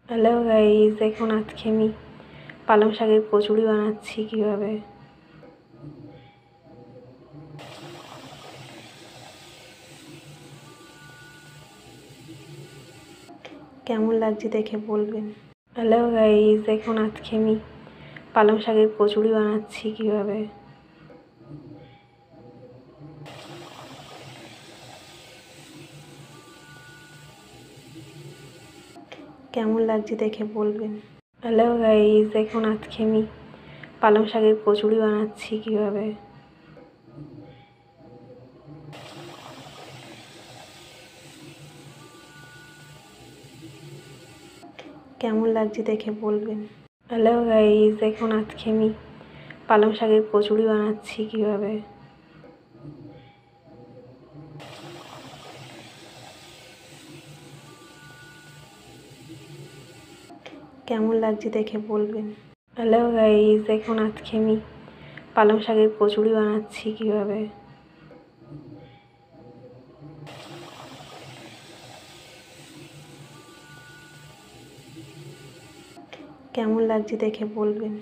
Hello guys, দেখুন আজকে আমি পালং শাকের কচুরি বানাচ্ছি কিভাবে। কেমন লাগছে দেখে বলবেন। হ্যালো গাইস, দেখুন আজকে আমি পালং শাকের কচুরি বানাচ্ছি কিভাবে। কেমন লাগছে দেখে বলবেন। হ্যালো গাইস, দেখুন আজকে আমি পালং শাকের কচুরি বানাচ্ছি কিভাবে। কেমন লাগছে দেখে বলবেন। হ্যালো গাইস, দেখুন আজকে আমি পালং শাকের কচুরি বানাচ্ছি কিভাবে। কেমন লাগছে দেখে বলবেন। হ্যালো গাইস, দেখুন আজকে আমি পালং শাকের কচুরি বানাচ্ছি কিভাবে। কেমন লাগছে দেখে বলবেন।